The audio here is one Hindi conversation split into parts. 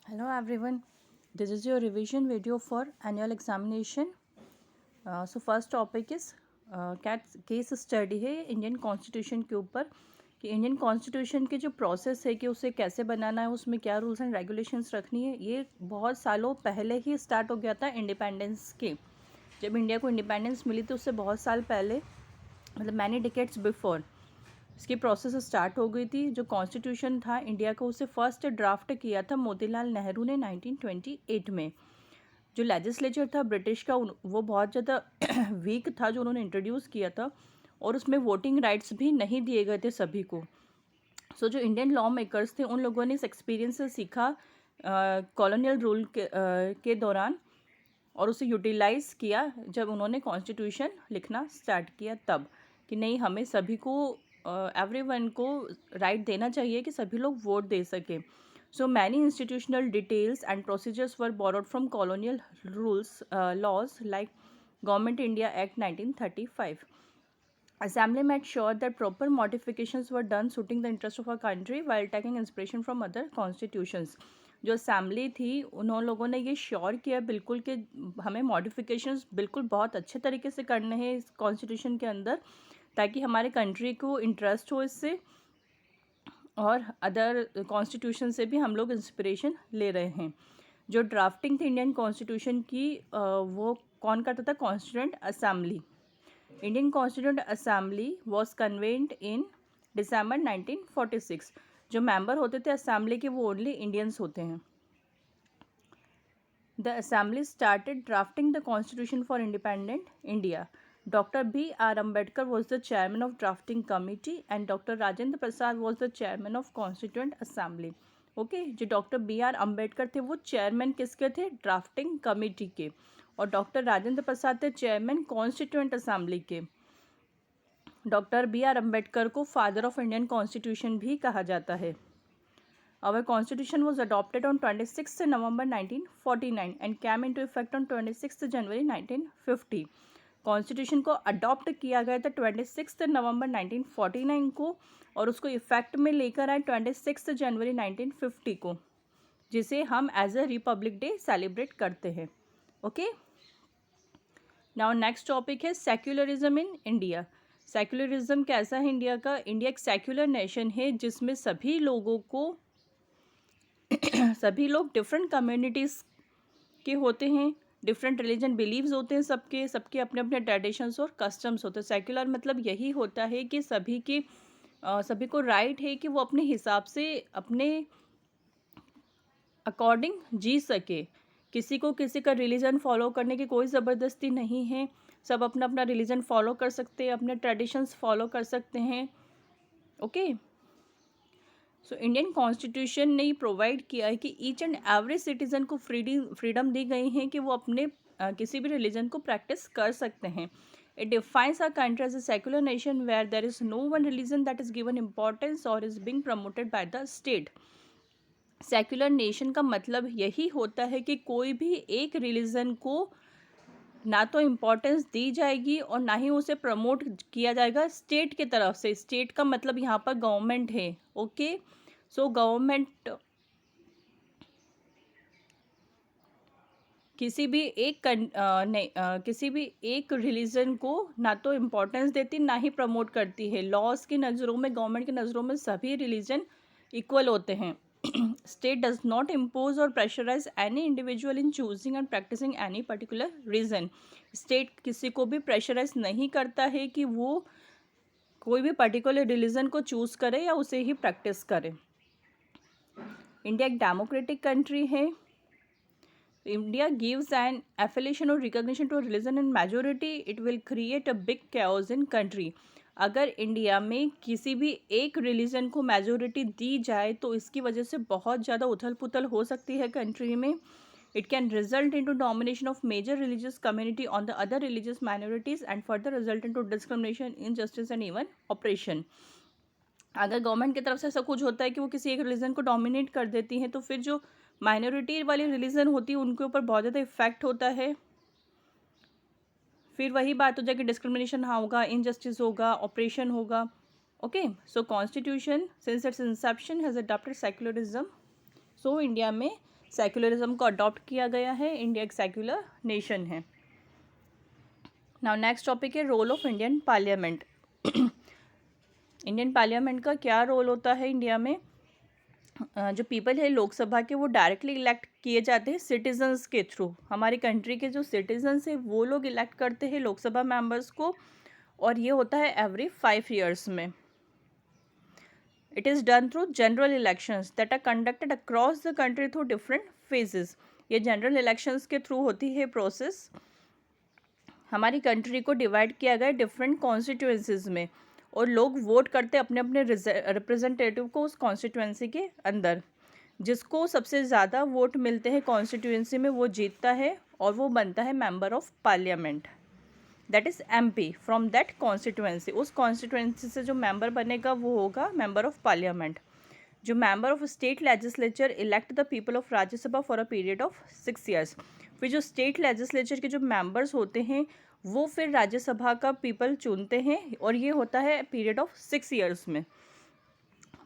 Hello everyone, this is your revision video for annual examination. So first topic is case study है इंडियन कॉन्स्टिट्यूशन के ऊपर कि इंडियन कॉन्स्टिट्यूशन के जो प्रोसेस है कि उसे कैसे बनाना है, उसमें क्या रूल्स एंड रेगुलेशंस रखनी है। ये बहुत सालों पहले ही स्टार्ट हो गया था इंडिपेंडेंस के। जब इंडिया को इंडिपेंडेंस मिली थी उससे बहुत साल पहले, मतलब मैनी डिकेड्स बिफोर, इसकी प्रोसेस स्टार्ट हो गई थी। जो कॉन्स्टिट्यूशन था इंडिया का उसे फर्स्ट ड्राफ्ट किया था मोतीलाल नेहरू ने 1928 में। जो लेजिस्लेचर था ब्रिटिश का वो बहुत ज़्यादा वीक था जो उन्होंने इंट्रोड्यूस किया था, और उसमें वोटिंग राइट्स भी नहीं दिए गए थे सभी को। सो जो इंडियन लॉ मेकर्स थे उन लोगों ने इस एक्सपीरियंस से सीखा कॉलोनियल रूल के दौरान, और उसे यूटिलाइज़ किया जब उन्होंने कॉन्स्टिट्यूशन लिखना स्टार्ट किया तब, कि नहीं हमें सभी को एवरीवन को राइट देना चाहिए कि सभी लोग वोट दे सकें। So many institutional details and procedures were borrowed from colonial rules laws like government India act 1935. Assembly made sure that proper modifications were done suiting the interest of our country while taking inspiration from other constitutions. जो असेंबली थी उन लोगों ने ये श्योर किया बिल्कुल कि हमें मॉडिफिकेशंस बिल्कुल बहुत अच्छे तरीके से करने हैं इस कॉन्स्टिट्यूशन के अंदर, ताकि हमारे कंट्री को इंटरेस्ट हो इससे, और अदर कॉन्स्टिट्यूशन से भी हम लोग इंस्पिरेशन ले रहे हैं। जो ड्राफ्टिंग थी इंडियन कॉन्स्टिट्यूशन की वो कौन करता था? Constituent assembly. Indian constituent assembly was convened in December 1946. जो मेंबर होते थे असेंबली के वो ओनली इंडियंस होते हैं। The assembly started drafting the constitution for independent India. Dr. B.R. Ambedkar was the chairman of drafting committee and Dr. Rajendra Prasad was the chairman of Constituent Assembly. Okay जो डॉक्टर B.R. अम्बेडकर थे वो चेयरमैन किसके थे? ड्राफ्टिंग कमेटी के। और डॉक्टर राजेंद्र प्रसाद थे चेयरमैन कॉन्स्टिट्यूएंट असेंबली के। Doctor B.R. अम्बेडकर को फादर ऑफ इंडियन कॉन्स्टिट्यूशन भी कहा जाता है। Our constitution was adopted on 26th November 1949 and came into effect on 26th January 1950. Constitution को अडॉप्ट किया गया था 26 नवंबर 1949 को, और उसको इफेक्ट में लेकर आए 26 जनवरी 1950 को, जिसे हम as a republic day celebrate करते हैं। ओके, नाउ नेक्स्ट टॉपिक है सेक्युलरिज्म इन इंडिया. सेक्युलरिज्म कैसा है इंडिया का? इंडिया एक सेक्युलर नेशन है जिसमें सभी लोगों को सभी लोग डिफरेंट कम्युनिटीज़ के होते हैं, डिफरेंट रिलीजन बिलीव्स होते हैं, सबके सबके अपने अपने ट्रेडिशंस और कस्टम्स होते हैं। सेक्युलर मतलब यही होता है कि सभी को राइट है कि वो अपने हिसाब से अपने अकॉर्डिंग जी सके। किसी को किसी का रिलीजन फॉलो करने की कोई ज़बरदस्ती नहीं है, सब अपना अपना रिलीजन फॉलो कर सकते हैं, अपने ट्रेडिशंस फॉलो कर सकते हैं। ओके, सो इंडियन कॉन्स्टिट्यूशन ने प्रोवाइड किया है कि ईच एंड एवरी सिटीज़न को फ्रीडम दी गई है कि वो अपने किसी भी रिलीजन को प्रैक्टिस कर सकते हैं। It defines our country as a secular nation where there is no one religion that is given importance और is being promoted by the state. Secular nation का मतलब यही होता है कि कोई भी एक रिलीजन को ना तो इम्पोर्टेंस दी जाएगी और ना ही उसे प्रमोट किया जाएगा स्टेट की तरफ से। स्टेट का मतलब यहाँ पर गवर्नमेंट है। ओके, सो गवर्नमेंट किसी भी एक रिलीजन को ना तो इम्पोर्टेंस देती ना ही प्रमोट करती है। लॉज की नज़रों में, गवर्नमेंट की नज़रों में सभी रिलीजन इक्वल होते हैं. State does not impose or pressurize any individual in choosing and practicing any particular reason. State किसी को भी प्रेशराइज नहीं करता है कि वो कोई भी पर्टिकुलर रिलीजन को चूज़ करे या उसे ही प्रैक्टिस करे. इंडिया एक डेमोक्रेटिक कंट्री है. इंडिया गिव्स एन एफिलिएशन और recognition to religion and majority, it will create a big chaos in country. अगर इंडिया में किसी भी एक रिलीजन को मेजोरिटी दी जाए तो इसकी वजह से बहुत ज़्यादा उथल पुथल हो सकती है कंट्री में. It can result into domination of major religious community on the other religious minorities and further result into discrimination, injustice and even operation. अगर गवर्नमेंट की तरफ से ऐसा कुछ होता है कि वो किसी एक रिलीजन को डोमिनेट कर देती हैं तो फिर जो माइनॉरिटी वाली रिलीजन होती है उनके ऊपर बहुत ज़्यादा इफेक्ट होता है. फिर वही बात हो जाएगी, डिस्क्रिमिनेशन होगा, इनजस्टिस होगा, ऑपरेशन होगा. Okay, so constitution since its inception has adopted secularism. So India में सेक्युलरिज्म को अडॉप्ट किया गया है। इंडिया एक सेक्युलर नेशन है। नाउ नेक्स्ट टॉपिक है role of Indian parliament. Indian parliament का क्या रोल होता है इंडिया में? जो पीपल है लोकसभा के, वो डायरेक्टली इलेक्ट किए जाते हैं सिटीजन्स के थ्रू। हमारी कंट्री के जो सिटीजन्स हैं वो लोग इलेक्ट करते हैं लोकसभा मेंबर्स को, और ये होता है एवरी 5 years में। It is done through general elections that are conducted across the country through different phases. ये जनरल इलेक्शंस के थ्रू होती है प्रोसेस। हमारी कंट्री को डिवाइड किया गया डिफरेंट कॉन्स्टिट्यूएंसीज में, और लोग वोट करते अपने अपने रिप्रेजेंटेटिव को उस कॉन्स्टिट्यूएंसी के अंदर। जिसको सबसे ज़्यादा वोट मिलते हैं कॉन्स्टिट्यूएंसी में वो जीतता है, और वो बनता है member of parliament, that is MP from that constituency. उस कॉन्स्टिट्यूएंसी से जो मेंबर बनेगा वो होगा मेंबर ऑफ पार्लियामेंट। जो member of state legislature elect the people of Rajya Sabha for a period of 6 years। फिर जो स्टेट लेजिस्लेचर के जो मेंबर्स होते हैं वो फिर राज्यसभा का पीपल चुनते हैं, और ये होता है पीरियड ऑफ 6 years में।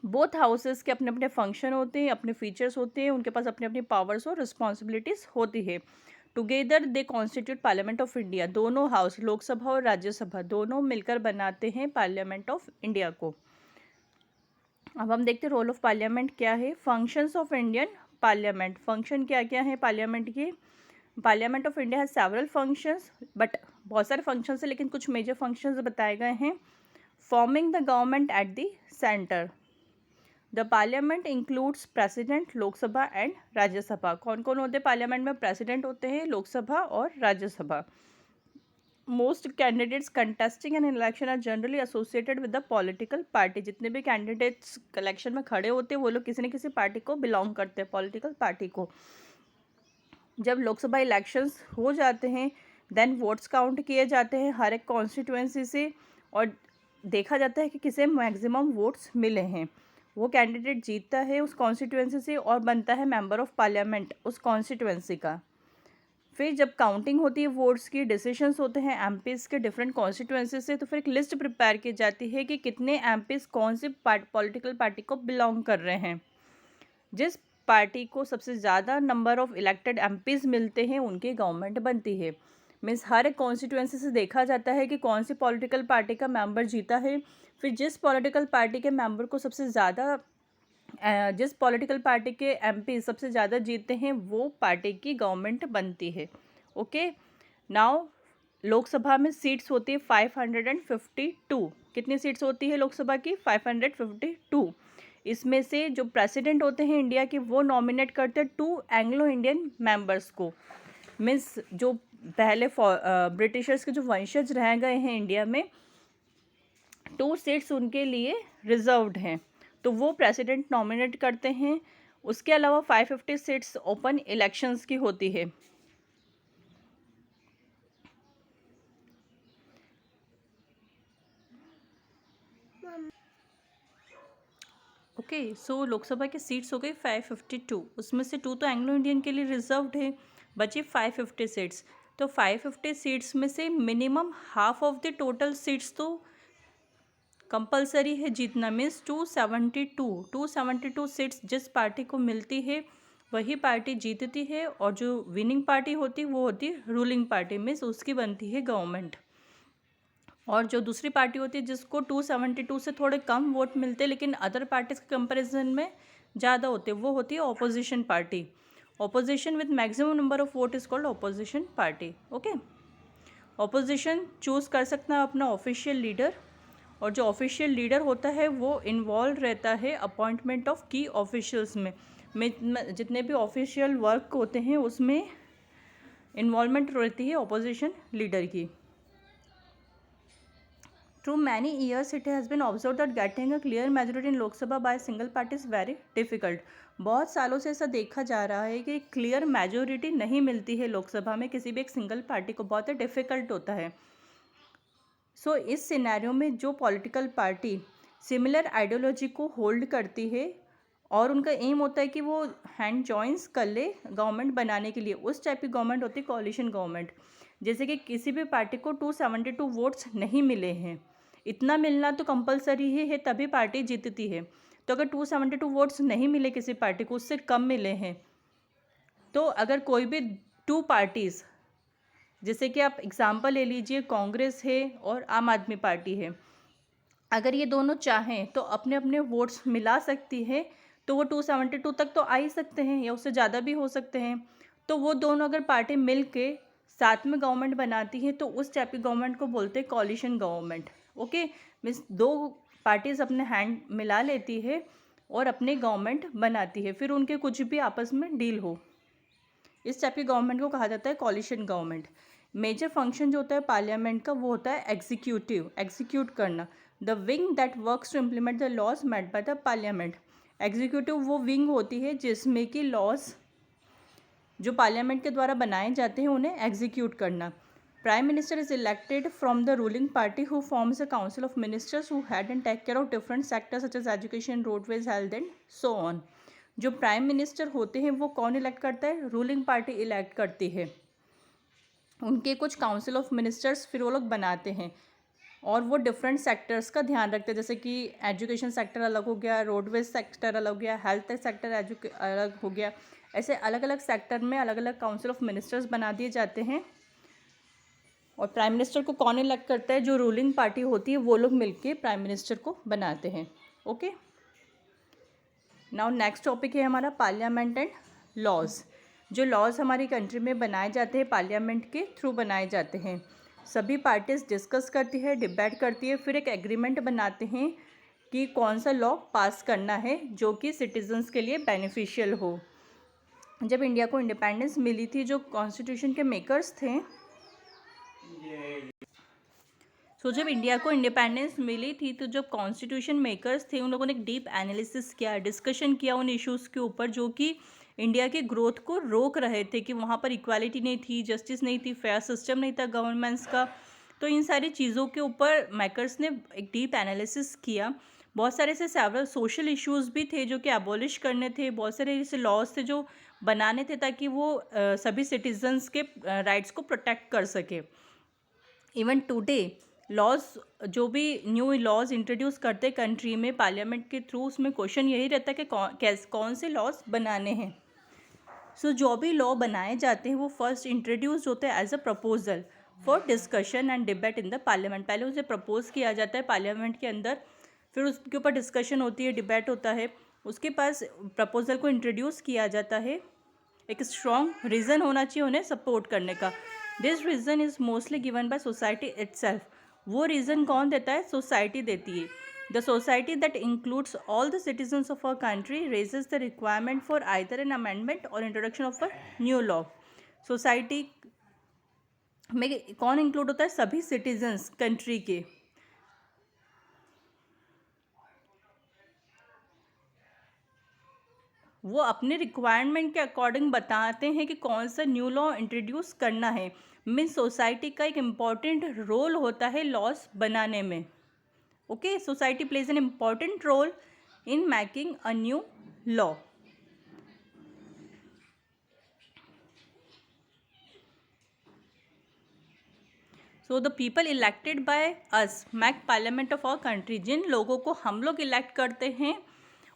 बोथ हाउसेस के अपने अपने फंक्शन होते हैं, अपने फीचर्स होते हैं, उनके पास अपनी अपनी पावर्स और रिस्पॉन्सिबिलिटीज़ होती है। Together they constitute parliament of India. दोनों हाउस, लोकसभा और राज्यसभा, दोनों मिलकर बनाते हैं पार्लियामेंट ऑफ इंडिया को। अब हम देखते हैं रोल ऑफ पार्लियामेंट क्या है। Functions of Indian parliament. Function क्या क्या है पार्लियामेंट के? Parliament of India has several functions, but बहुत सारे फंक्शंस हैं लेकिन कुछ मेजर फंक्शंस बताए गए हैं। Forming the government at the centre. The parliament includes president, Lok Sabha and Rajya Sabha. कौन कौन होते हैं पार्लियामेंट में? प्रेसिडेंट होते हैं, लोकसभा और Rajya Sabha. Most candidates contesting an election are generally associated with the political party. जितने भी कैंडिडेट्स इलेक्शन में खड़े होते हैं वो लोग किसी न किसी पार्टी को बिलोंग करते हैं, पॉलिटिकल पार्टी को। जब लोकसभा इलेक्शंस हो जाते हैं देन वोट्स काउंट किए जाते हैं हर एक कॉन्स्टिट्यूएंसी से, और देखा जाता है कि किसे मैक्सिमम वोट्स मिले हैं। वो कैंडिडेट जीतता है उस कॉन्स्टिट्यूएंसी से और बनता है मेंबर ऑफ पार्लियामेंट उस कॉन्स्टिट्यूएंसी का। फिर जब काउंटिंग होती है वोट्स की, डिसीशंस होते हैं MPs के डिफरेंट कॉन्स्टिट्यूएंसी से, तो फिर एक लिस्ट प्रिपेयर की जाती है कि कितने MPs कौन से पॉलिटिकल पार्टी को बिलोंग कर रहे हैं। जिस पार्टी को सबसे ज़्यादा नंबर ऑफ इलेक्टेड MPs मिलते हैं उनकी गवर्नमेंट बनती है। मीन्स हर एक कॉन्स्टिट्यूएंसी से देखा जाता है कि कौन सी पॉलिटिकल पार्टी का मेंबर जीता है। फिर जिस पॉलिटिकल पार्टी के मेंबर को सबसे ज़्यादा जिस पॉलिटिकल पार्टी के MP सबसे ज़्यादा जीतते हैं वो पार्टी की गवर्नमेंट बनती है। ओके, नाउ लोकसभा में सीट्स होती है 552। कितनी सीट्स होती है लोकसभा की? 552। इसमें से जो प्रेसिडेंट होते हैं इंडिया के वो नॉमिनेट करते हैं 2 एंग्लो इंडियन मेंबर्स को। मीन्स जो पहले ब्रिटिशर्स के जो वंशज रह गए हैं इंडिया में, 2 सीट्स उनके लिए रिजर्व्ड हैं, तो वो प्रेसिडेंट नॉमिनेट करते हैं। उसके अलावा 550 सीट्स ओपन इलेक्शंस की होती है। ओके, सो लोकसभा की सीट्स हो गई 552। उसमें से 2 तो एंग्लो इंडियन के लिए रिजर्व्ड है, बची 550 सीट्स। तो 550 सीट्स में से minimum half of the total seats तो कंपलसरी है जीतना। मीन्स 272 सीट्स जिस पार्टी को मिलती है वही पार्टी जीतती है, और जो विनिंग पार्टी होती है वो होती है रूलिंग पार्टी, मीन्स उसकी बनती है गवर्नमेंट। और जो दूसरी पार्टी होती है जिसको 272 से थोड़े कम वोट मिलते हैं लेकिन अदर पार्टीज के कंपैरिजन में ज़्यादा होते हैं, वो होती है opposition party. Opposition with maximum number of vote is called opposition party. Okay, opposition choose कर सकता है अपना ऑफिशियल लीडर, और जो ऑफिशियल लीडर होता है वो इन्वॉल्व रहता है अपॉइंटमेंट ऑफ की ऑफिशियल्स में। जितने भी ऑफिशियल वर्क होते हैं उसमें इन्वॉल्वमेंट रहती है ऑपोजिशन लीडर की। Through many years, it has been observed that getting a clear majority in Lok Sabha by a single party is very difficult. बहुत सालों से ऐसा देखा जा रहा है कि क्लियर मेजोरिटी नहीं मिलती है लोकसभा में किसी भी एक सिंगल पार्टी को, बहुत डिफ़िकल्ट होता है। सो इस सिनेरियो में जो पॉलिटिकल पार्टी सिमिलर आइडियोलॉजी को होल्ड करती है और उनका एम होता है कि वो हैंड जॉइंस कर ले गवर्नमेंट बनाने के लिए, उस टाइप की गवर्नमेंट होती है कोalition गवर्नमेंट। जैसे कि किसी भी पार्टी को 272 वोट्स नहीं मिले हैं, इतना मिलना तो कंपलसरी ही है तभी पार्टी जीतती है। तो अगर 272 वोट्स नहीं मिले किसी पार्टी को, उससे कम मिले हैं, तो अगर कोई भी टू पार्टीज़, जैसे कि आप एग्जांपल ले लीजिए, कांग्रेस है और आम आदमी पार्टी है, अगर ये दोनों चाहें तो अपने अपने वोट्स मिला सकती है, तो वो 272 तक तो आ ही सकते हैं या उससे ज़्यादा भी हो सकते हैं। तो वो दोनों अगर पार्टी मिल के साथ में गवर्नमेंट बनाती है तो उस टाइप की गवर्नमेंट को बोलते हैं कॉलिशन गवर्नमेंट। ओके, मीन्स दो पार्टीज अपने हैंड मिला लेती है और अपनी गवर्नमेंट बनाती है, फिर उनके कुछ भी आपस में डील हो, इस टाइप की गवर्नमेंट को कहा जाता है कॉलिशन गवर्नमेंट। मेजर फंक्शन जो होता है पार्लियामेंट का वो होता है एग्जीक्यूटिव, एग्जीक्यूट करना। The wing that works to implement the laws made by the parliament. Executive वो विंग होती है जिसमें कि लॉज जो पार्लियामेंट के द्वारा बनाए जाते हैं उन्हें एग्जीक्यूट करना। Prime minister is elected from the ruling party who forms a council of ministers who head and take care of different sectors such as education, roadways, health and so on. जो प्राइम मिनिस्टर होते हैं वो कौन इलेक्ट करता है? रूलिंग पार्टी इलेक्ट करती है। उनके कुछ काउंसिल ऑफ मिनिस्टर्स फिर वो लोग बनाते हैं और वो डिफरेंट सेक्टर्स का ध्यान रखते हैं, जैसे कि एजुकेशन सेक्टर अलग हो गया, रोडवेज सेक्टर अलग हो गया, हेल्थ सेक्टर अलग हो गया। ऐसे अलग अलग सेक्टर में अलग अलग काउंसिल ऑफ मिनिस्टर्स बना दिए जाते हैं। और प्राइम मिनिस्टर को कौन इलेक्ट करता है? जो रूलिंग पार्टी होती है वो लोग मिलके प्राइम मिनिस्टर को बनाते हैं। ओके, नाउ नेक्स्ट टॉपिक है हमारा पार्लियामेंट एंड लॉज। जो लॉज हमारी कंट्री में बनाए जाते हैं पार्लियामेंट के थ्रू बनाए जाते हैं। सभी पार्टीज डिस्कस करती है, डिबेट करती है, फिर एक एग्रीमेंट बनाते हैं कि कौन सा लॉ पास करना है जो कि सिटीजन्स के लिए बेनिफिशियल हो। जब इंडिया को इंडिपेंडेंस मिली थी, जो कॉन्स्टिट्यूशन के मेकर्स थे, जब इंडिया को इंडिपेंडेंस मिली थी तो जब कॉन्स्टिट्यूशन मेकर्स थे उन लोगों ने एक डीप एनालिसिस किया, डिस्कशन किया उन इश्यूज़ के ऊपर जो कि इंडिया के ग्रोथ को रोक रहे थे, कि वहाँ पर इक्वालिटी नहीं थी, जस्टिस नहीं थी, फेयर सिस्टम नहीं था गवर्नमेंट्स का। तो इन सारी चीज़ों के ऊपर मेकर्स ने एक डीप एनालिसिस किया। बहुत सारे ऐसे सेवरल सोशल इश्यूज़ भी थे जो कि एबॉलिश करने थे, बहुत सारे ऐसे लॉज थे जो बनाने थे ताकि वो सभी सिटीजन्स के राइट्स को प्रोटेक्ट कर सके। इवन टुडे लॉज, जो भी न्यू लॉज इंट्रोड्यूस करते कंट्री में पार्लियामेंट के थ्रू, उसमें क्वेश्चन यही रहता है कि कौन से लॉज बनाने हैं। जो भी लॉ बनाए जाते हैं वो फर्स्ट इंट्रोड्यूस होते हैं as a proposal for discussion and debate in the parliament. पहले उसे प्रपोज किया जाता है पार्लियामेंट के अंदर, फिर उसके ऊपर डिस्कशन होती है, डिबेट होता है, उसके पास प्रपोजल को इंट्रोड्यूस किया जाता है। एक स्ट्रॉन्ग रीज़न होना चाहिए उन्हें सपोर्ट करने का। This reason is mostly given by society itself. वो रीज़न कौन देता है? सोसाइटी देती है। The society that includes all the citizens of a country raises the requirement for either an amendment और introduction of a new law. Society में कौन इंक्लूड होता है? सभी सिटीजन्स कंट्री के। वो अपने रिक्वायरमेंट के अकॉर्डिंग बताते हैं कि कौन सा न्यू लॉ इंट्रोड्यूस करना है। मीन्स सोसाइटी का एक इम्पॉर्टेंट रोल होता है लॉज बनाने में। Okay, society plays an important role in making a new law. So the people elected by us make parliament of our country. जिन लोगों को हम लोग इलेक्ट करते हैं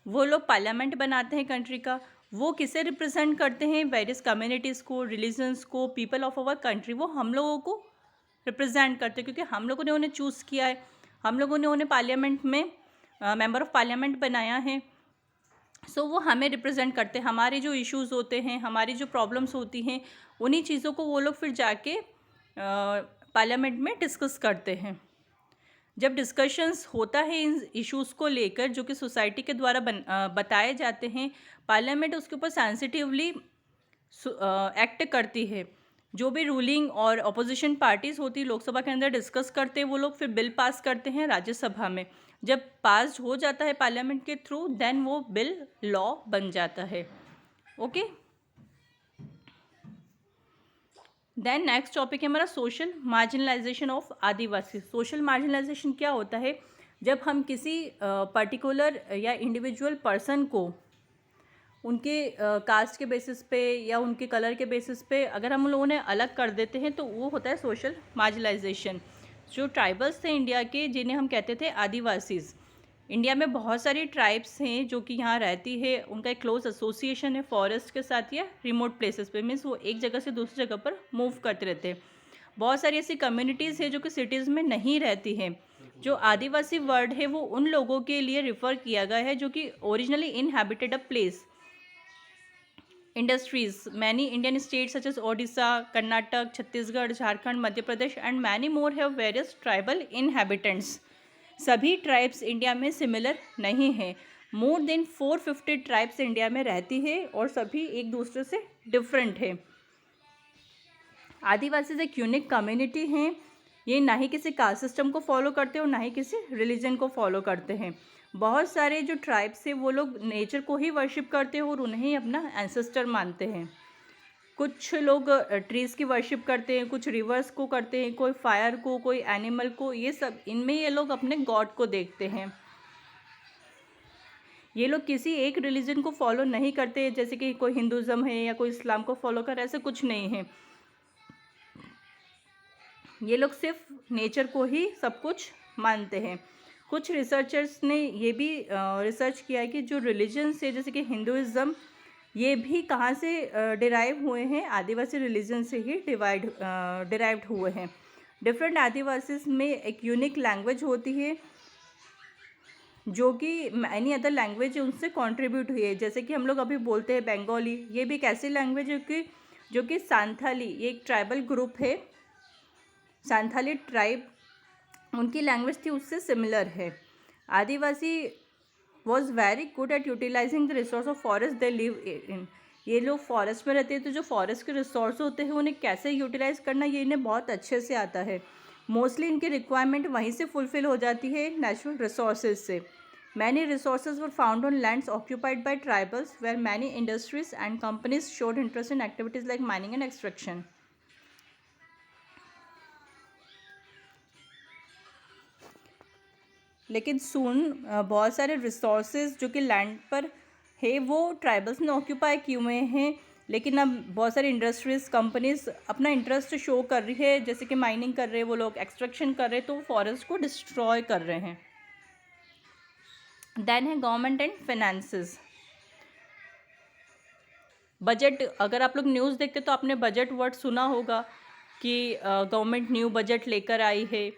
वो लोग पार्लियामेंट बनाते हैं कंट्री का। वो किसे रिप्रेजेंट करते हैं? वेरियस कम्युनिटीज़ को, रिलीजन्स को, पीपल ऑफ आवर कंट्री। वो हम लोगों को रिप्रेजेंट करते हैं क्योंकि हम लोगों ने उन्हें चूज़ किया है, हम लोगों ने उन्हें पार्लियामेंट में मेंबर ऑफ पार्लियामेंट बनाया है। सो वो हमें रिप्रेजेंट करते हैं। हमारे जो इश्यूज़ होते हैं, हमारी जो प्रॉब्लम्स होती हैं, उन्हीं चीज़ों को वो लोग फिर जाके पार्लियामेंट में डिस्कस करते हैं। जब डिस्कशंस होता है इन इश्यूज़ को लेकर जो कि सोसाइटी के द्वारा बताए जाते हैं, पार्लियामेंट उसके ऊपर सेंसिटिवली एक्ट करती है। जो भी रूलिंग और अपोजिशन पार्टीज़ होती है लोकसभा के अंदर डिस्कस करते हैं, वो लोग फिर बिल पास करते हैं राज्यसभा में। जब पास हो जाता है पार्लियामेंट के थ्रू, देन वो बिल लॉ बन जाता है। ओके, देन नेक्स्ट टॉपिक है हमारा social marginalisation of Adivasi. Social marginalisation क्या होता है? जब हम किसी पर्टिकुलर या इंडिविजुअल पर्सन को उनके कास्ट के बेसिस पे या उनके कलर के बेसिस पे अगर हम लोगों ने अलग कर देते हैं तो वो होता है सोशल मार्जिनलाइजेशन। जो ट्राइबल्स थे इंडिया के, जिन्हें हम कहते थे आदिवासीज़, इंडिया में बहुत सारी ट्राइब्स हैं जो कि यहाँ रहती है, उनका एक क्लोज एसोसिएशन है फॉरेस्ट के साथ या रिमोट प्लेसेस पे, मीन्स वो एक जगह से दूसरी जगह पर मूव करते रहते हैं। बहुत सारी ऐसी कम्युनिटीज़ है जो कि सिटीज़ में नहीं रहती हैं। जो आदिवासी वर्ड है वो उन लोगों के लिए रिफ़र किया गया है जो कि originally inhabited a place. Industries. Many Indian states such as Odisha, Karnataka, Chhattisgarh, Jharkhand, Madhya Pradesh and many more have various tribal inhabitants. सभी ट्राइब्स इंडिया में सिमिलर नहीं है। मोर देन 450 ट्राइब्स इंडिया में रहती है और सभी एक दूसरे से डिफरेंट है। आदिवासी एक यूनिक कम्युनिटी हैं। ये ना ही किसी कास्ट सिस्टम को फॉलो करते हैं और ना ही किसी रिलीजन को फॉलो करते हैं। बहुत सारे जो ट्राइब्स हैं वो लोग नेचर को ही वर्शिप करते हैं और उन्हें ही अपना एंसेस्टर मानते हैं। कुछ लोग ट्रीज़ की वर्शिप करते हैं, कुछ रिवर्स को करते हैं, कोई फायर को, कोई एनिमल को, ये सब इनमें ये लोग अपने गॉड को देखते हैं। ये लोग किसी एक रिलीजन को फॉलो नहीं करते, जैसे कि कोई हिंदुज़म है या कोई इस्लाम को फॉलो कर, ऐसा कुछ नहीं है। ये लोग सिर्फ नेचर को ही सब कुछ मानते हैं। कुछ रिसर्चर्स ने ये भी रिसर्च किया है कि जो रिलीजन्स है जैसे कि हिंदुइज़्म, ये भी कहाँ से डिराइव हुए हैं, आदिवासी रिलीजन से ही डिराइव्ड हुए हैं। डिफरेंट आदिवासीज में एक यूनिक लैंग्वेज होती है जो कि एनी अदर लैंग्वेज उनसे कंट्रीब्यूट हुई है। जैसे कि हम लोग अभी बोलते हैं बंगाली, ये भी एक ऐसी लैंग्वेज है जो कि सांथाली, ये एक ट्राइबल ग्रुप है, सांथाली ट्राइब, उनकी लैंग्वेज थी उससे सिमिलर है। Adivasi was very good at utilizing the resource of forest they live in. ये लोग फॉरेस्ट में रहते हैं तो जो फॉरेस्ट के रिसोर्स होते हैं उन्हें कैसे यूटिलाइज करना ये इन्हें बहुत अच्छे से आता है। मोस्टली इनकी रिक्वायरमेंट वहीं से फुलफिल हो जाती है नेचुरल रिसोर्सेज से। Many resources were found on lands occupied by tribals where many industries and companies showed interest in activities like mining and extraction. लेकिन सून बहुत सारे रिसोर्सेज जो कि लैंड पर है वो ट्राइबल्स ने ऑक्यूपाई किए हुए हैं, लेकिन अब बहुत सारी इंडस्ट्रीज कंपनीज अपना इंटरेस्ट शो कर रही है, जैसे कि माइनिंग कर रहे हैं वो लोग, एक्सट्रैक्शन कर रहे हैं, तो वो फॉरेस्ट को डिस्ट्रॉय कर रहे हैं। देन है गवर्नमेंट एंड फाइनेंसेस। बजट, अगर आप लोग न्यूज़ देखते तो आपने बजट वर्ड सुना होगा कि गवर्नमेंट न्यू बजट लेकर आई है।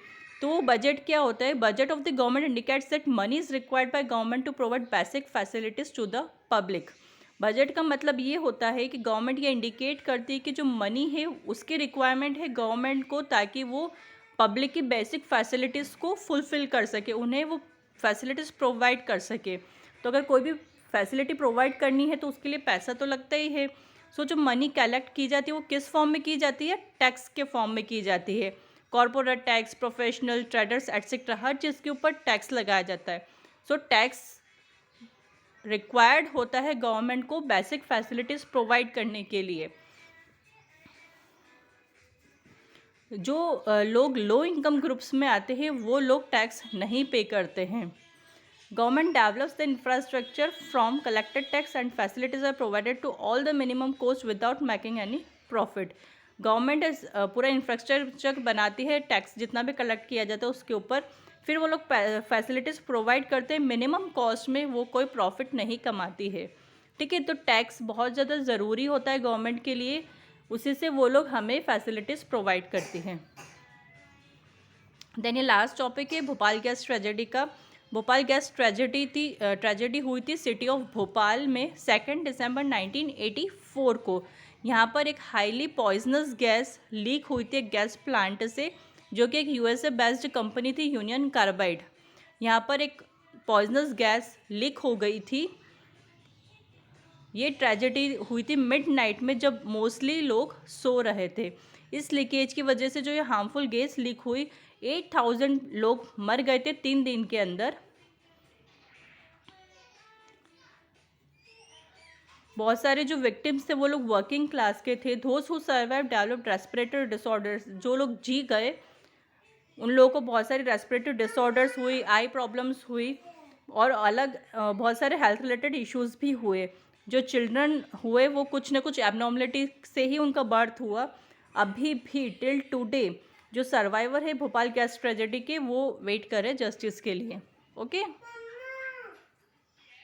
तो बजट क्या होता है? Budget of the government indicates that money is required by government to provide basic facilities to the public. Budget का मतलब ये होता है कि गवर्नमेंट ये इंडिकेट करती है कि जो मनी है उसकी रिक्वायरमेंट है गवर्नमेंट को, ताकि वो पब्लिक की बेसिक फैसिलिटीज़ को फुलफ़िल कर सके, उन्हें वो फैसिलिटीज़ प्रोवाइड कर सके। तो अगर कोई भी फैसिलिटी प्रोवाइड करनी है तो उसके लिए पैसा तो लगता ही है। सो जो मनी कलेक्ट की जाती है वो किस फॉर्म में की जाती है? टैक्स के फॉर्म में की जाती है। Corporate tax, professional, traders etcetera, हर चीज़ के ऊपर टैक्स लगाया जाता है। सो टैक्स रिक्वायर्ड होता है गवर्नमेंट को बेसिक फैसिलिटीज़ प्रोवाइड करने के लिए। जो लोग लो इनकम ग्रुप्स में आते हैं वो लोग टैक्स नहीं पे करते हैं। Government develops the infrastructure from collected tax and facilities are provided to all the minimum cost without making any profit. Government पूरा इंफ्रास्ट्रक्चर बनाती है, टैक्स जितना भी कलेक्ट किया जाता है उसके ऊपर, फिर वो लोग फैसिलिटीज़ प्रोवाइड करते हैं, मिनिमम कॉस्ट में, वो कोई प्रॉफिट नहीं कमाती है। ठीक है, तो टैक्स बहुत ज़्यादा ज़रूरी होता है गवर्नमेंट के लिए, उसी से वो लोग हमें फैसिलिटीज़ प्रोवाइड करती हैं। देन ये लास्ट टॉपिक है भोपाल गैस ट्रेजेडी का। भोपाल गैस ट्रेजेडी हुई थी सिटी ऑफ भोपाल में 2 दिसंबर 1984 को। यहाँ पर एक हाईली पॉइजनस गैस लीक हुई थी एक गैस प्लांट से, जो कि एक यूएसए बेस्ड कंपनी थी, यूनियन कार्बाइड। यहाँ पर एक पॉइजनस गैस लीक हो गई थी। ये ट्रेजेडी हुई थी मिडनाइट में जब मोस्टली लोग सो रहे थे। इस लीकेज की वजह से जो ये हार्मफुल गैस लीक हुई, 8000 लोग मर गए थे 3 दिन के अंदर। बहुत सारे जो विक्टिम्स थे वो लोग वर्किंग क्लास के थे। Those who survive developed respiratory disorders, जो लोग जी गए उन लोगों को बहुत सारी रेस्पिरेटरी डिसऑर्डर्स हुई, आई प्रॉब्लम्स हुई और अलग बहुत सारे हेल्थ रिलेटेड इश्यूज भी हुए। जो चिल्ड्रन हुए वो कुछ ना कुछ एबनॉर्मलिटी से ही उनका बर्थ हुआ। अभी भी टिल टुडे जो सर्वाइवर है भोपाल गैस ट्रेजेडी के, वो वेट कर रहे जस्टिस के लिए। ओके।